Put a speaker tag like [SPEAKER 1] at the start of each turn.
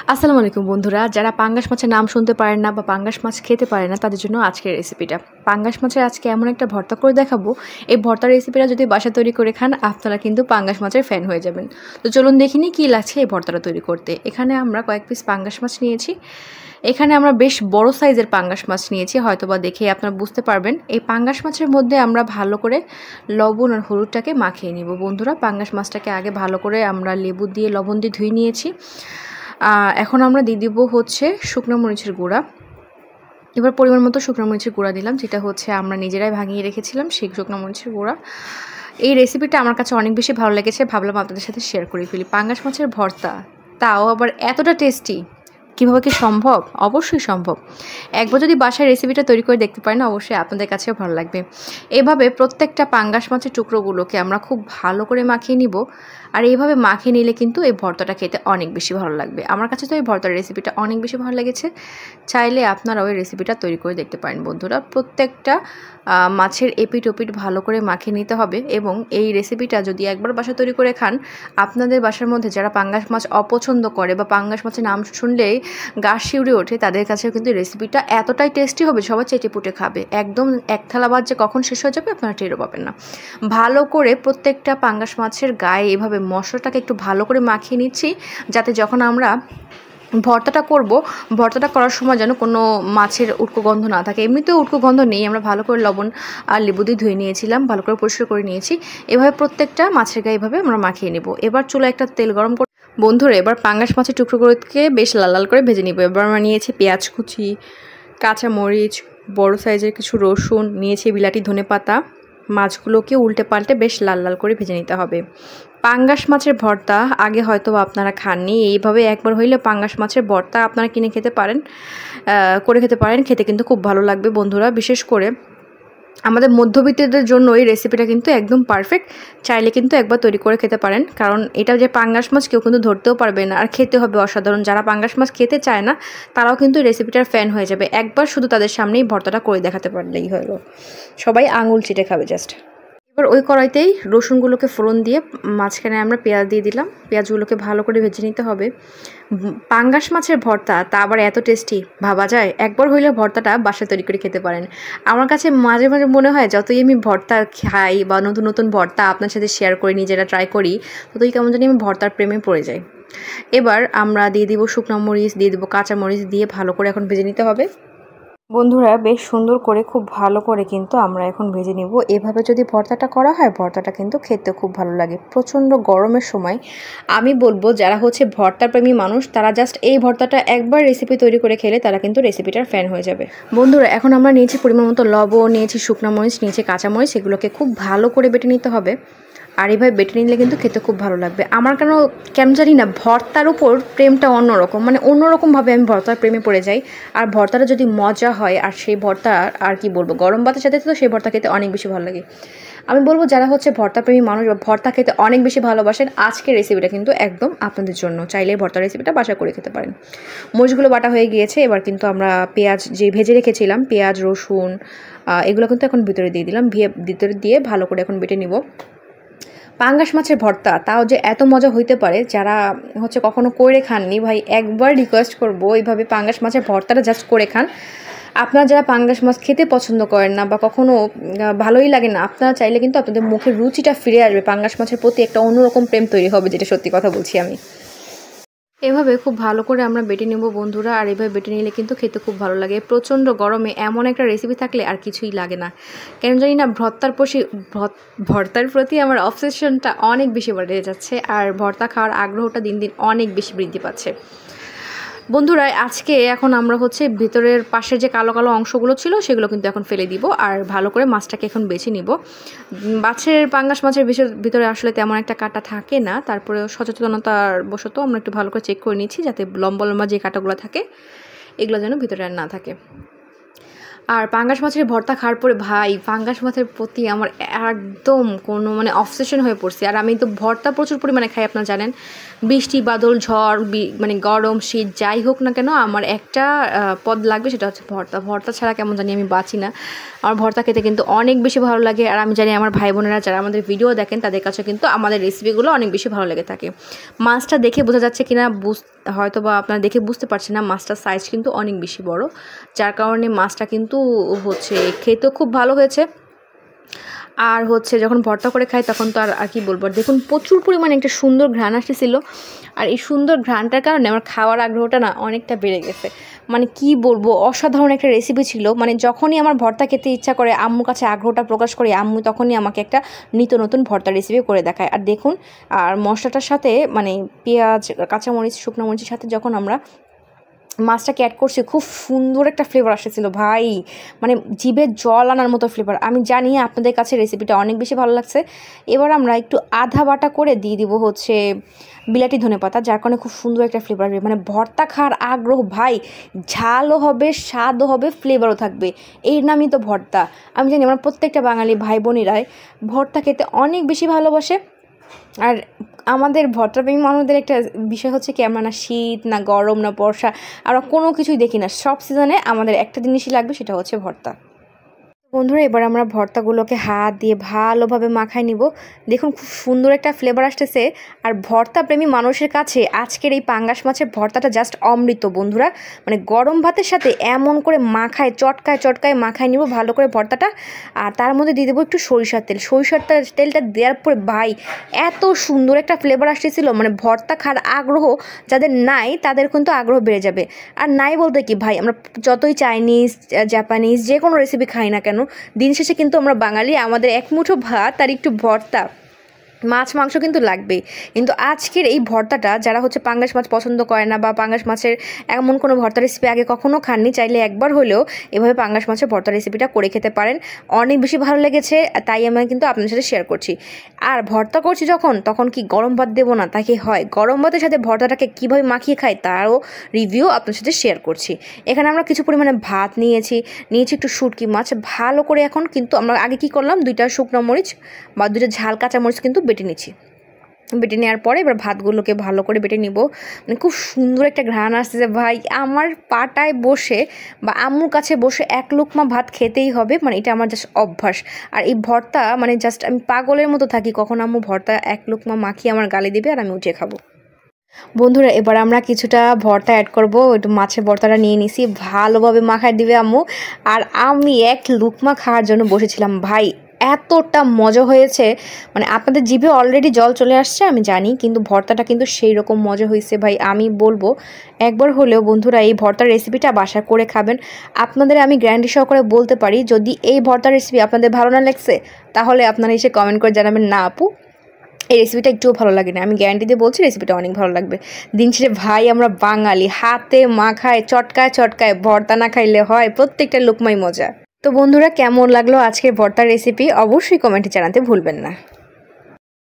[SPEAKER 1] আসসালামু আলাইকুম বন্ধুরা, যারা পাঙ্গাস মাছের নাম শুনতে পারেন না বা পাঙ্গাস মাছ খেতে পারে না তাদের জন্য আজকের রেসিপিটা। পাঙ্গাস মাছের আজকে এমন একটা ভর্তা করে দেখাবো, এই ভর্তার রেসিপিটা যদি বাসায় তৈরি করে খান আপনারা কিন্তু পাঙ্গাস মাছের ফ্যান হয়ে যাবেন। তো চলুন দেখিনি কী লাগছে এই ভর্তাটা তৈরি করতে। এখানে আমরা কয়েক পিস পাঙ্গাস মাছ নিয়েছি। এখানে আমরা বেশ বড় সাইজের পাঙ্গাস মাছ নিয়েছি, হয়তোবা দেখেই আপনারা বুঝতে পারবেন। এই পাঙ্গাস মাছের মধ্যে আমরা ভালো করে লবণ আর হলুদটাকে মাখিয়ে নিব। বন্ধুরা, পাঙ্গাস মাছটাকে আগে ভালো করে আমরা লেবু দিয়ে লবণ দিয়ে ধুয়ে নিয়েছি। এখন আমরা দিয়ে দিব হচ্ছে শুকনো মরিচের গুঁড়া। এবার পরিমাণ মতো শুকনো মরিচের গুঁড়া দিলাম, যেটা হচ্ছে আমরা নিজেরাই ভাঙিয়ে রেখেছিলাম সেই শুকনো মরিচের গুঁড়া। এই রেসিপিটা আমার কাছে অনেক বেশি ভালো লেগেছে, ভাবলাম আপনাদের সাথে শেয়ার করে ফেলি। পাঙ্গাস মাছের ভর্তা, তাও আবার এতটা টেস্টি, কীভাবে কি সম্ভব? অবশ্যই সম্ভব। একবার যদি বাসায় রেসিপিটা তৈরি করে দেখতে পারেন অবশ্যই আপনাদের কাছেও ভালো লাগবে। এভাবে প্রত্যেকটা পাঙ্গাস মাছের টুকরোগুলোকে আমরা খুব ভালো করে মাখিয়ে নিব। আর এইভাবে মাখিয়ে নিলে কিন্তু এই ভর্তাটা খেতে অনেক বেশি ভালো লাগবে। আমার কাছে তো এই ভর্তার রেসিপিটা অনেক বেশি ভালো লেগেছে। চাইলে আপনারাও এই রেসিপিটা তৈরি করে দেখতে পারেন বন্ধুরা। প্রত্যেকটা মাছের এপিট ওপিট ভালো করে মাখিয়ে নিতে হবে, এবং এই রেসিপিটা যদি একবার বাসা তৈরি করে খান, আপনাদের বাসার মধ্যে যারা পাঙ্গাস মাছ অপছন্দ করে বা পাঙ্গাস মাছের নাম শুনলেই গা শিউরে ওঠে, তাদের কাছেও কিন্তু রেসিপিটা এতটাই টেস্টি হবে, সবাই চেটেপুটে খাবে। একদম এক থালা ভাত যে কখন শেষ হয়ে যাবে আপনারা টেরও পাবেন না। ভালো করে প্রত্যেকটা পাঙ্গাস মাছের গায়ে এভাবে মশলাটাকে একটু ভালো করে মাখিয়ে নিচ্ছি, যাতে যখন আমরা ভর্তাটা করব, ভর্তাটা করার সময় যেন কোনো মাছের উটকো গন্ধ না থাকে। এমনিতেও উটকো গন্ধ নেই, আমরা ভালো করে লবণ আর লেবু দিয়ে ধুয়ে নিয়েছিলাম, ভালো করে পরিষ্কার করে নিয়েছি। এভাবে প্রত্যেকটা মাছের গায়ে এভাবে আমরা মাখিয়ে নেব। এবার চুলায় একটা তেল গরম করে বন্ধুরা, এবার পাঙ্গাস মাছের টুকরোগুলোকে বেশ লাল লাল করে ভেজে নিব। এবার আমরা নিয়েছি পেঁয়াজ কুচি, কাঁচামরিচ, বড় সাইজের কিছু রসুন নিয়েছি, বিলাতি ধনেপাতা। মাছগুলোকে উল্টে পাল্টে বেশ লাল লাল করে ভেজে নিতে হবে। পাঙ্গাস মাছের ভর্তা আগে হয়তো আপনারা খাননি, এইভাবে একবার হইলে পাঙ্গাস মাছের ভর্তা আপনারা কিনে খেতে পারেন, করে খেতে পারেন। খেতে কিন্তু খুব ভালো লাগবে বন্ধুরা। বিশেষ করে আমাদের মধ্যবিত্তদের জন্য এই রেসিপিটা কিন্তু একদম পারফেক্ট। চাইলে কিন্তু একবার তৈরি করে খেতে পারেন, কারণ এটা যে পাঙ্গাস মাছ কেউ কিন্তু ধরতেও পারবে না, আর খেতে হবে অসাধারণ। যারা পাঙ্গাস মাছ খেতে চায় না তারাও কিন্তু রেসিপিটার ফ্যান হয়ে যাবে। একবার শুধু তাদের সামনেই ভর্তাটা করে দেখাতে পারলেই হলো, সবাই আঙুল চিটে খাবে জাস্ট। এবার ওই কড়াইতেই রসুনগুলোকে ফোড়ন দিয়ে মাঝখানে আমরা পেঁয়াজ দিয়ে দিলাম। পেঁয়াজগুলোকে ভালো করে ভেজে নিতে হবে। পাঙ্গাস মাছের ভর্তা, তা আবার এত টেস্টি, ভাবা যায়? একবার হইলে ভর্তাটা বাসায় তৈরি করে খেতে পারেন। আমার কাছে মাঝে মাঝে মনে হয় যতই আমি ভর্তা খাই বা নতুন নতুন ভর্তা আপনার সাথে শেয়ার করি, নিজেরা ট্রাই করি, ততই কেমন জানি আমি ভর্তার প্রেমে পড়ে যাই। এবার আমরা দিয়ে দিব শুকনো মরিচ, দিয়ে দিব কাঁচামরিচ, দিয়ে ভালো করে এখন ভেজে নিতে হবে বন্ধুরা। বেশ সুন্দর করে, খুব ভালো করে কিন্তু আমরা এখন ভেজে নিব। এভাবে যদি ভর্তাটা করা হয়, ভর্তাটা কিন্তু খেতে খুব ভালো লাগে। প্রচণ্ড গরমের সময় আমি বলবো যারা হচ্ছে ভর্তা প্রেমী মানুষ, তারা জাস্ট এই ভর্তাটা একবার রেসিপি তৈরি করে খেলে তারা কিন্তু রেসিপিটার ফ্যান হয়ে যাবে বন্ধুরা। এখন আমরা নিয়েছি পরিমাণ মতো লবণ, নিয়েছি শুকনো মরিচ, নিয়েছি কাঁচামরিচ, এগুলোকে খুব ভালো করে বেটে নিতে হবে। আর এইভাবে বেটে নিলে কিন্তু খেতে খুব ভালো লাগবে। আমার কেন জানি না ভর্তার উপর প্রেমটা অন্যরকম, মানে অন্যরকমভাবে আমি ভর্তার প্রেমে পড়ে যাই। আর ভর্তাটা যদি মজা হয়, আর সেই ভর্তা আর কি বলবো, গরম ভাতের সাথে তো সেই ভর্তা খেতে অনেক বেশি ভালো লাগে। আমি বলবো যারা হচ্ছে ভর্তা প্রেমী মানুষ বা ভর্তা খেতে অনেক বেশি ভালোবাসেন, আজকের রেসিপিটা কিন্তু একদম আপনাদের জন্য। চাইলে ভর্তার রেসিপিটা বাসা করে খেতে পারেন। মরিচগুলো বাটা হয়ে গিয়েছে। এবার কিন্তু আমরা পেঁয়াজ যে ভেজে রেখেছিলাম, পেঁয়াজ রসুন এগুলো কিন্তু এখন ভিতরে দিয়ে দিলাম। ভিতরে দিয়ে ভালো করে এখন বেটে নিব। পাঙ্গাস মাছের ভর্তা, তাও যে এত মজা হইতে পারে, যারা হচ্ছে কখনো করে খাননি, ভাই একবার রিকোয়েস্ট করবো এইভাবে পাঙ্গাস মাছের ভর্তাটা জাস্ট করে খান। আপনারা যারা পাঙ্গাস মাছ খেতে পছন্দ করেন না বা কখনো ভালোই লাগে না, আপনারা চাইলে কিন্তু আপনাদের মুখের রুচিটা ফিরে আসবে, পাঙ্গাস মাছের প্রতি একটা অন্যরকম প্রেম তৈরি হবে, যেটা সত্যি কথা বলছি আমি। এভাবে খুব ভালো করে আমরা বেটে নেব বন্ধুরা। আর এভাবে বেটে নিলে কিন্তু খেতে খুব ভালো লাগে। প্রচণ্ড গরমে এমন একটা রেসিপি থাকলে আর কিছুই লাগে না। কেন জানি না ভর্তার প্রতি আমার অবসেশনটা অনেক বেশি বেড়ে যাচ্ছে, আর ভর্তা খাওয়ার আগ্রহটা দিন দিন অনেক বেশি বৃদ্ধি পাচ্ছে বন্ধুরা। আজকে এখন আমরা হচ্ছে ভিতরের পাশে যে কালো কালো অংশগুলো ছিল সেগুলো কিন্তু এখন ফেলে দিব, আর ভালো করে মাছটাকে এখন বেছে নিব। পাঙ্গাস মাছের ভিতরে আসলে তেমন একটা কাঁটা থাকে না, তারপরে সচেতনতার বশত আমরা একটু ভালো করে চেক করে নিচ্ছি, যাতে লম্বা লম্বা যে কাঁটাগুলো থাকে এগুলো যেন ভিতরে আর না থাকে। আর পাঙ্গাস মাছের ভর্তা খাওয়ার পরে ভাই পাঙ্গাস মাছের প্রতি আমার একদম কোনো মানে অবসেশন হয়ে পড়ছে। আর আমি তো ভর্তা প্রচুর পরিমাণে খাই, আপনারা জানেন। বৃষ্টি বাদল ঝড় মানে গরম শীত যাই হোক না কেন আমার একটা পদ লাগবে, সেটা হচ্ছে ভর্তা। ভর্তা ছাড়া কেমন জানি আমি বাঁচি না। আমার ভর্তা খেতে কিন্তু অনেক বেশি ভালো লাগে। আর আমি জানি আমার ভাই বোনেরা যারা আমাদের ভিডিও দেখেন তাদের কাছে কিন্তু আমাদের রেসিপিগুলো অনেক বেশি ভালো লেগে থাকে। মাছটা দেখে বোঝা যাচ্ছে কিনা হয়তো বা আপনারা দেখে বুঝতে পারছেন না, মাছটার সাইজ কিন্তু অনেক বেশি বড়, যার কারণে মাছটা কিন্তু হচ্ছে খেতেও খুব ভালো হয়েছে। আর হচ্ছে যখন ভর্তা করে খাই তখন তো আর কি বলবো, দেখুন প্রচুর পরিমাণে একটা সুন্দর ঘ্রাণ আসতেছিল। আর এই সুন্দর ঘ্রাণটার কারণে আমার খাওয়ার আগ্রহটা না অনেকটা বেড়ে গেছে। মানে কি বলবো, অসাধারণ একটা রেসিপি ছিল। মানে যখনই আমার ভর্তা খেতে ইচ্ছা করে, আম্মুর কাছে আগ্রহটা প্রকাশ করি, আম্মু তখনই আমাকে একটা নিত্য নতুন ভর্তা রেসিপি করে দেখায়। আর দেখুন, আর মশলাটার সাথে মানে পেঁয়াজ, কাঁচামরিচ, শুকনো মরিচের সাথে যখন আমরা মাছটাকে অ্যাড করছি, খুব সুন্দর একটা ফ্লেভার আসতেছিল ভাই, মানে জিভে জল আনার মতো ফ্লেভার। আমি জানি আপনাদের কাছে রেসিপিটা অনেক বেশি ভালো লাগছে। এবার আমরা একটু আধা বাটা করে দিয়ে দিব হচ্ছে বিলাতি ধনেপাতা, যার কারণে খুব সুন্দর একটা ফ্লেভার আসবে। মানে ভর্তা খাওয়ার আগ্রহ ভাই, ঝালও হবে, স্বাদও হবে, ফ্লেভারও থাকবে। এর নামই তো ভর্তা। আমি জানি আমার প্রত্যেকটা বাঙালি ভাই বোনেরাই ভর্তা খেতে অনেক বেশি ভালোবাসে। আর আমাদের ভর্তাপ্রেমী মানুষদের একটা বিষয় হচ্ছে কি, আমরা না শীত না গরম না বর্ষা আমরা কোনো কিছুই দেখি না, সব সিজনে আমাদের একটা জিনিসই লাগবে, সেটা হচ্ছে ভর্তা। বন্ধুরা এবার আমরা ভর্তাগুলোকে হাত দিয়ে ভালোভাবে মাখায় নিব। দেখুন খুব সুন্দর একটা ফ্লেভার আসতেছে। আর ভর্তা প্রেমী মানুষের কাছে আজকের এই পাঙ্গাস মাছের ভর্তাটা জাস্ট অমৃত বন্ধুরা। মানে গরম ভাতের সাথে এমন করে মাখায় চটকায় চটকায় মাখায় নিব ভালো করে ভর্তাটা। আর তার মধ্যে দিয়ে দেবো একটু সরিষার তেল। সরিষার তেলটা দেওয়ার পরে ভাই এত সুন্দর একটা ফ্লেভার আসতেছিল, মানে ভর্তা খাওয়ার আগ্রহ যাদের নাই তাদের কিন্তু আগ্রহ বেড়ে যাবে। আর নাই বলতে কি ভাই, আমরা যতই চাইনিজ জাপানিজ যে কোনো রেসিপি খাই না কেন, দিন শেষে কিন্তু আমরা বাঙালি, আমাদের এক মুঠো ভাত আর একটু ভর্তা, মাছ মাংস কিন্তু লাগবেই। কিন্তু আজকের এই ভর্তাটা যারা হচ্ছে পাঙ্গাস মাছ পছন্দ করে না বা পাঙ্গাস মাছের এমন কোনো ভর্তা রেসিপি আগে কখনও খাননি, চাইলে একবার হলেও এভাবে পাঙ্গাস মাছের ভর্তা রেসিপিটা করে খেতে পারেন। অনেক বেশি ভালো লেগেছে, তাই আমি কিন্তু আপনার সাথে শেয়ার করছি। আর ভর্তা করছি তখন কি গরম ভাত দেবো না তাকে হয়, গরম ভাতের সাথে ভর্তাটাকে কীভাবে মাখিয়ে খাই তারও রিভিউ আপনার সাথে শেয়ার করছি। এখানে আমরা কিছু পরিমাণে ভাত নিয়েছি একটু শুটকি মাছ ভালো করে। এখন কিন্তু আমরা আগে কি করলাম, 2টা শুকনো মরিচ বা 2টা ঝাল কাঁচা মরিচ কিন্তু বেটে নিচ্ছি। বেটে নেওয়ার পরে এবার ভাতগুলোকে ভালো করে বেটে নিব। মানে খুব সুন্দর একটা ঘ্রাণ আসতেছে ভাই, আমার পাটায় বসে বা আম্মুর কাছে বসে এক লুকমা ভাত খেতেই হবে। মানে এটা আমার জাস্ট অভ্যাস। আর এই ভর্তা মানে জাস্ট আমি পাগলের মতো থাকি, কখন আম্মু ভর্তা এক লুকমা মাখিয়ে আমার গালে দিবে আর আমি উঠে খাবো। বন্ধুরা এবার আমরা কিছুটা ভর্তা অ্যাড করব। একটু মাছের ভর্তাটা নিয়ে নিছি, ভালোভাবে মাখায় দিবে আম্মু। আর আমি এক লুকমা খাওয়ার জন্য বসেছিলাম ভাই, এতটা মজা হয়েছে। মানে আপনাদের জিভে অলরেডি জল চলে আসছে আমি জানি, কিন্তু ভর্তাটা কিন্তু সেই রকম মজা হয়েছে ভাই। আমি বলবো একবার হলেও বন্ধুরা এই ভর্তার রেসিপিটা বাসা করে খাবেন। আপনাদের আমি গ্যারান্টি সহকারে বলতে পারি, যদি এই ভর্তার রেসিপি আপনাদের ভালো না লাগছে তাহলে আপনারা এসে কমেন্ট করে জানাবেন, না আপু এই রেসিপিটা একটুও ভালো লাগে না। আমি গ্যারান্টি দিয়ে বলছি রেসিপিটা অনেক ভালো লাগবে। দিন শেষে ভাই আমরা বাঙালি, হাতে মাখায় চটকায় চটকায় ভর্তা না খাইলে হয়, প্রত্যেকটা লোকমাই মজা। তো বন্ধুরা কেমন লাগলো আজকের ভর্তার রেসিপি অবশ্যই কমেন্টে জানাতে ভুলবেন না।